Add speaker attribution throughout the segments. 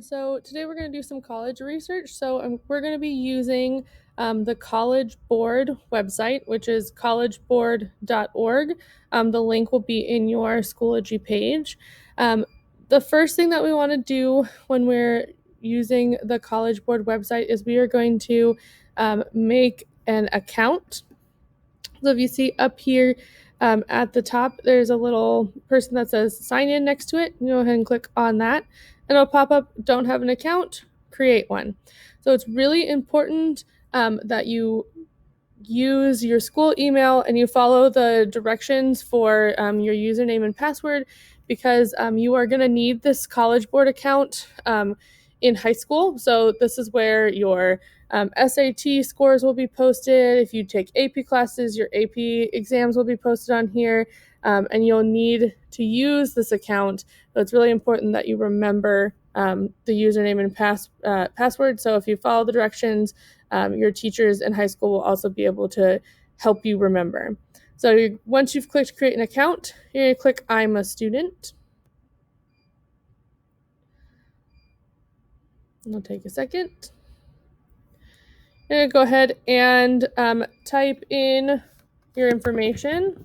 Speaker 1: So today we're going to do some college research. So we're going to be using the College Board website, which is collegeboard.org. The link will be in your Schoology page. The first thing that we want to do when we're using the College Board website is we are going to make an account. So if you see up here at the top, there's a little person that says sign in next to it. You go ahead and click on that. And it'll pop up, don't have an account, create one. So it's really important that you use your school email and you follow the directions for your username and password because you are going to need this College Board account in high school. So this is where your SAT scores will be posted. If you take AP classes, your AP exams will be posted on here, and you'll need to use this account. So it's really important that you remember the username and password. So if you follow the directions, your teachers in high school will also be able to help you remember. So once you've clicked create an account, you're going to click I'm a student. It'll take a second. You're going to go ahead and type in your information.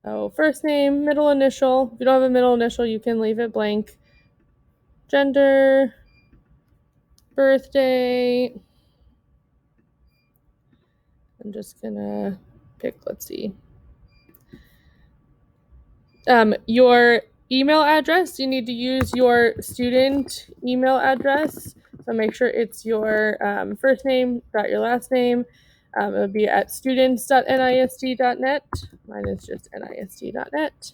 Speaker 1: So first name, middle initial. If you don't have a middle initial, you can leave it blank. Gender, birthday. I'm just gonna pick, let's see. Your email address, you need to use your student email address. So make sure it's your first name, your last name. It would be at students.nist.net. Mine is just nist.net.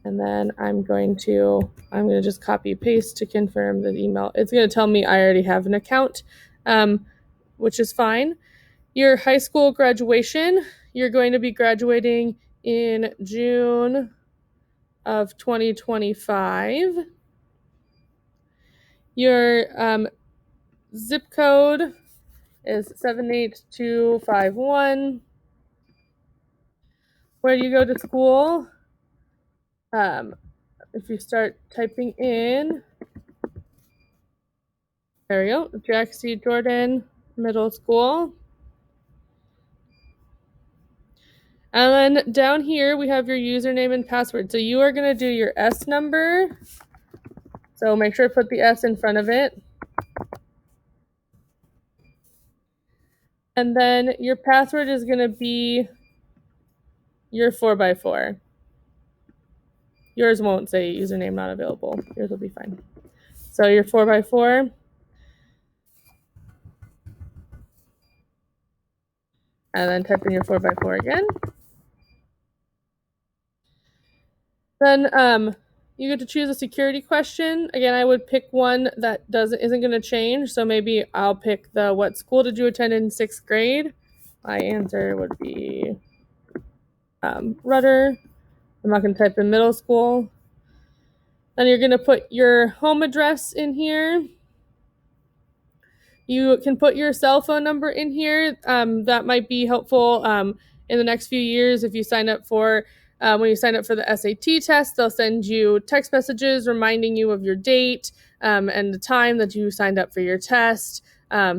Speaker 1: And then I'm going to just copy paste to confirm the email. It's going to tell me I already have an account, which is fine. Your high school graduation, you're going to be graduating in June of 2025. Your zip code is 78251. Where do you go to school? If you start typing in, there we go, Jack C. Jordan Middle School. And then down here, we have your username and password. So you are going to do your S number. So make sure to put the S in front of it. And then your password is going to be your 4x4. Yours won't say username not available. Yours will be fine. So your 4x4. And then type in your 4x4 again. Then you get to choose a security question. Again, I would pick one that isn't going to change. So maybe I'll pick the what school did you attend in 6th grade? My answer would be Rudder. I'm not going to type in middle school. Then you're going to put your home address in here. You can put your cell phone number in here. That might be helpful in the next few years if you sign up for when you sign up for the SAT test. They'll send you text messages reminding you of your date and the time that you signed up for your test.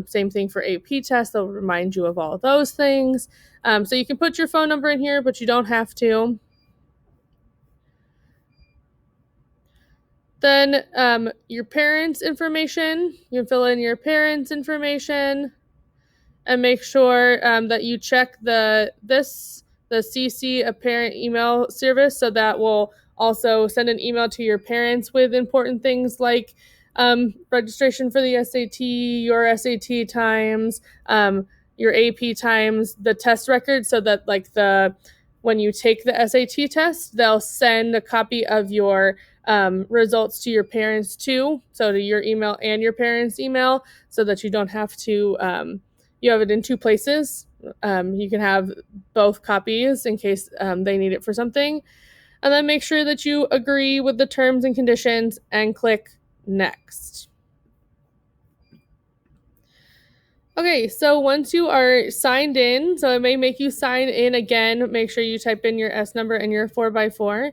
Speaker 1: Same thing for AP tests. They'll remind you of all of those things. So you can put your phone number in here, but you don't have to. Then your parents' information. You can fill in your parents' information and make sure that you check the CC a parent email service, so that will also send an email to your parents with important things like registration for the SAT, your SAT times, your AP times, the test record, so that when you take the SAT test, they'll send a copy of your results to your parents too, so to your email and your parents' email, so that you don't have to you have it in two places. You can have both copies in case they need it for something. And then make sure that you agree with the terms and conditions and click next. Okay, so once you are signed in, so it may make you sign in again. Make sure you type in your S number and your 4x4.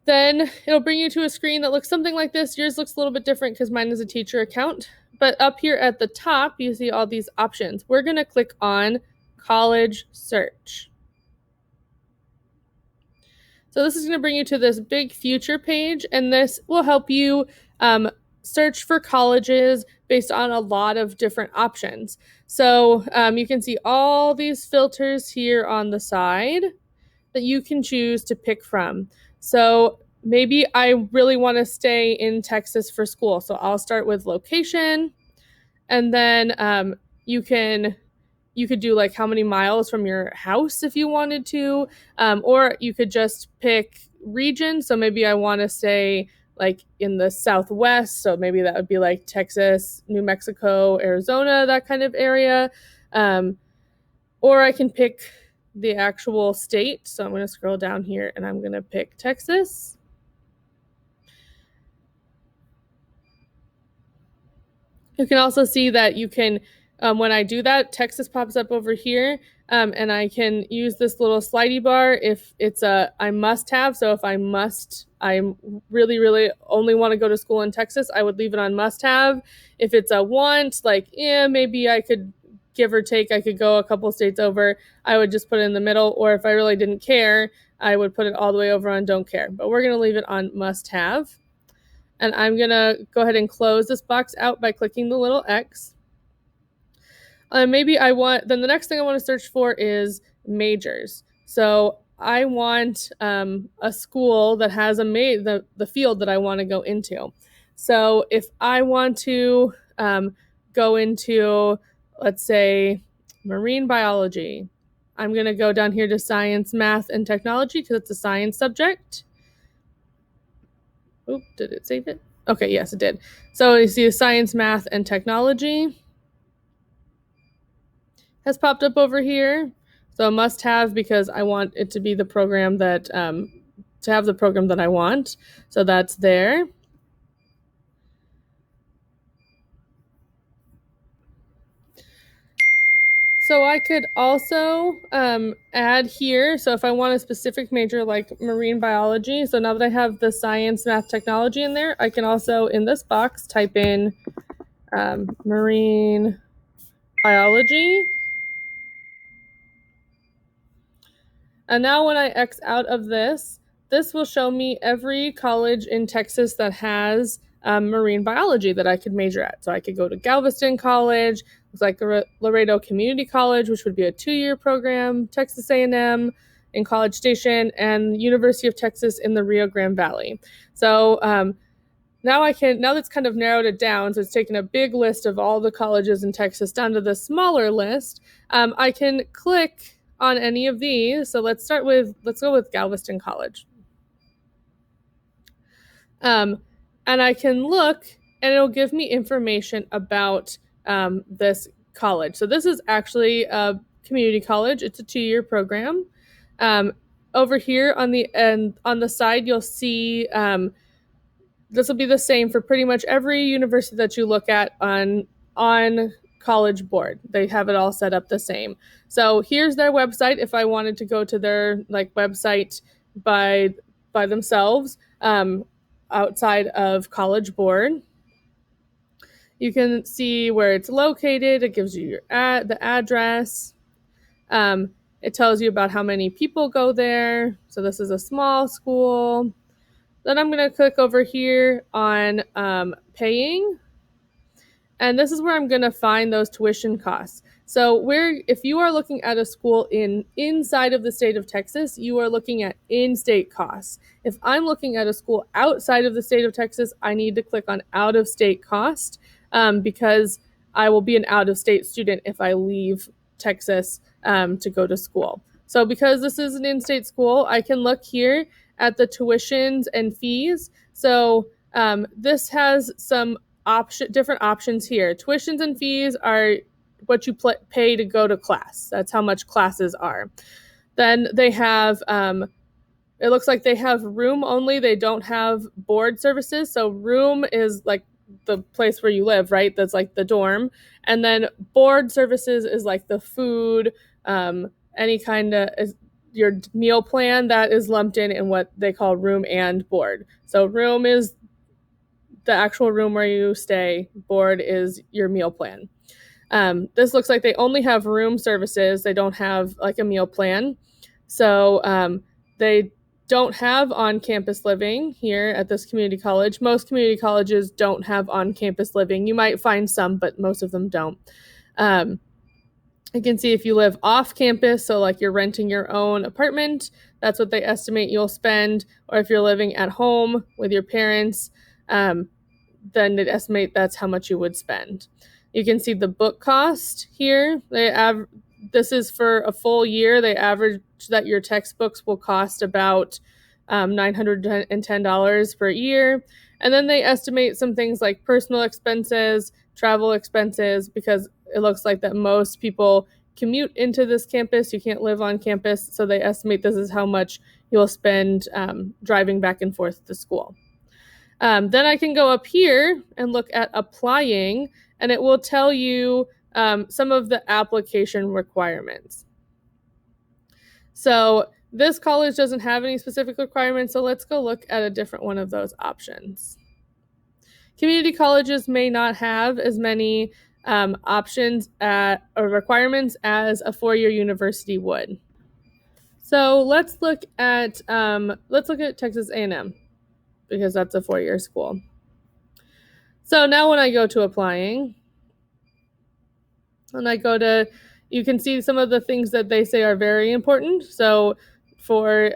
Speaker 1: Then it'll bring you to a screen that looks something like this. Yours looks a little bit different because mine is a teacher account. But up here at the top, you see all these options. We're going to click on College Search. So this is going to bring you to this big future page, and this will help you search for colleges based on a lot of different options. So you can see all these filters here on the side that you can choose to pick from. So maybe I really want to stay in Texas for school. So I'll start with location, and then you could do like how many miles from your house if you wanted to, or you could just pick region. So maybe I want to stay like in the Southwest. So maybe that would be like Texas, New Mexico, Arizona, that kind of area. Or I can pick the actual state. So I'm going to scroll down here and I'm going to pick Texas. You can also see that you can, when I do that, Texas pops up over here, and I can use this little slidey bar if it's a I must have. So if I really, really only want to go to school in Texas, I would leave it on must have. If it's a want, like, maybe I could give or take, I could go a couple states over, I would just put it in the middle. Or if I really didn't care, I would put it all the way over on don't care. But we're going to leave it on must have. And I'm going to go ahead and close this box out by clicking the little X. Then the next thing I want to search for is majors. So I want a school that has the field that I want to go into. So if I want to go into, let's say, marine biology, I'm going to go down here to science, math, and technology because it's a science subject. Oop, did it save it? Okay, yes, it did. So you see science, math, and technology has popped up over here. So must have because I want it to be the program that, to have the program that I want. So that's there. So I could also add here, so if I want a specific major like marine biology, so now that I have the science, math, technology in there, I can also, in this box, type in marine biology. And now when I X out of this, this will show me every college in Texas that has marine biology that I could major at. So I could go to Galveston College, looks like Laredo Community College, which would be a 2-year program, Texas A&M in College Station, and University of Texas in the Rio Grande Valley. So now that's kind of narrowed it down. So it's taken a big list of all the colleges in Texas down to the smaller list. I can click on any of these. So let's go with Galveston College. And I can look and it'll give me information about this college. So this is actually a community college. It's a 2-year program. Over here on the side, you'll see this will be the same for pretty much every university that you look at on CollegeBoard. They have it all set up the same. So here's their website if I wanted to go to their website by themselves outside of CollegeBoard. You can see where it's located. It gives you the address. It tells you about how many people go there. So this is a small school. Then I'm going to click over here on paying. And this is where I'm going to find those tuition costs. So if you are looking at a school inside of the state of Texas, you are looking at in-state costs. If I'm looking at a school outside of the state of Texas, I need to click on out-of-state cost because I will be an out-of-state student if I leave Texas to go to school. So because this is an in-state school, I can look here at the tuitions and fees. So this has some different options here. Tuitions and fees are what you pay to go to class. That's how much classes are. Then they have, it looks like they have room only. They don't have board services. So room is like the place where you live, right? That's like the dorm. And then board services is like the food, any kind of your meal plan that is lumped in what they call room and board. So room is the actual room where you stay, board is your meal plan. This looks like they only have room services. They don't have like a meal plan. So they don't have on-campus living here at this community college. Most community colleges don't have on-campus living. You might find some, but most of them don't. You can see if you live off campus, so like you're renting your own apartment, that's what they estimate you'll spend. Or if you're living at home with your parents, then they'd estimate that's how much you would spend. You can see the book cost here. This is for a full year. They average that your textbooks will cost about $910 per year. And then they estimate some things like personal expenses, travel expenses, because it looks like that most people commute into this campus. You can't live on campus. So they estimate this is how much you'll spend driving back and forth to school. Then I can go up here and look at applying, and it will tell you some of the application requirements. So this college doesn't have any specific requirements, so let's go look at a different one of those options. Community colleges may not have as many options or requirements as a four-year university would. So let's look at Texas A&M, because that's a four-year school. So now when I go to applying, and I go to, you can see some of the things that they say are very important. So for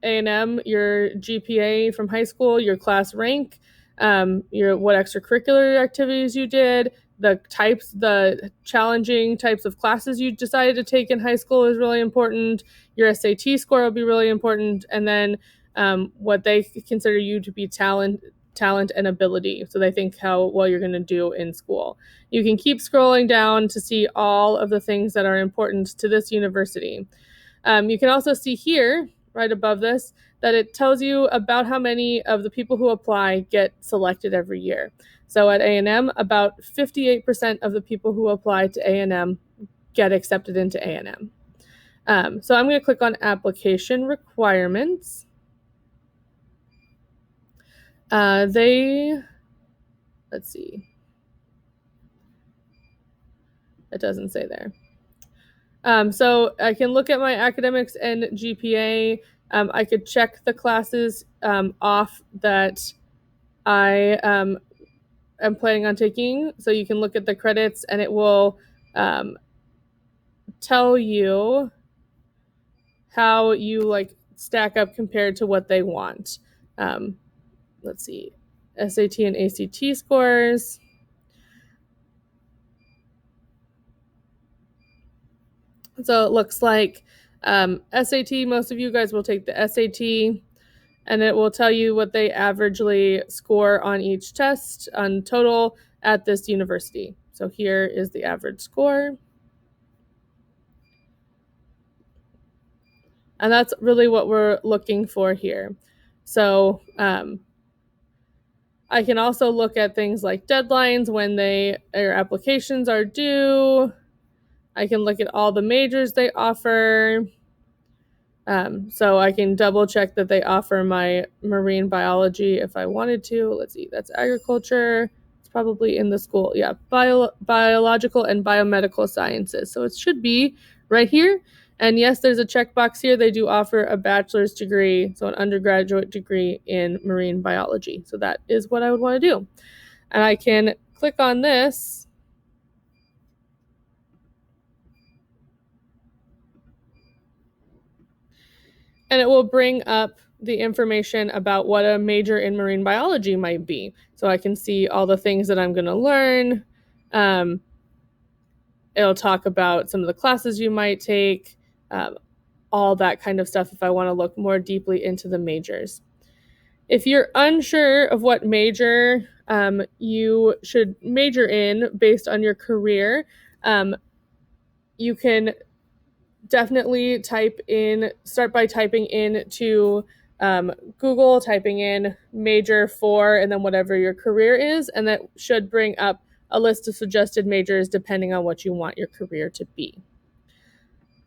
Speaker 1: A&M, your GPA from high school, your class rank, what extracurricular activities you did, the challenging types of classes you decided to take in high school is really important. Your SAT score will be really important. And then what they consider you to be talent and ability. So they think how well you're going to do in school. You can keep scrolling down to see all of the things that are important to this university. You can also see here, right above this, that it tells you about how many of the people who apply get selected every year. So at A&M, about 58% of the people who apply to A&M get accepted into A&M. So I'm going to click on application requirements. Let's see. It doesn't say there. So I can look at my academics and GPA. I could check the classes off that I am planning on taking. So you can look at the credits, and it will tell you how you stack up compared to what they want. Let's see, SAT and ACT scores. So it looks like SAT, most of you guys will take the SAT, and it will tell you what they averagely score on each test on total at this university. So here is the average score. And that's really what we're looking for here. So I can also look at things like deadlines, when your applications are due. I can look at all the majors they offer. So I can double check that they offer my marine biology if I wanted to. Let's see, that's agriculture. It's probably in the school. Yeah, biological and biomedical sciences. So it should be right here. And yes, there's a checkbox here. They do offer a bachelor's degree, so an undergraduate degree in marine biology. So that is what I would want to do. And I can click on this. And it will bring up the information about what a major in marine biology might be. So I can see all the things that I'm going to learn. It'll talk about some of the classes you might take, all that kind of stuff if I want to look more deeply into the majors. If you're unsure of what major you should major in based on your career, you can definitely start by typing into Google, typing in major for, and then whatever your career is, and that should bring up a list of suggested majors depending on what you want your career to be.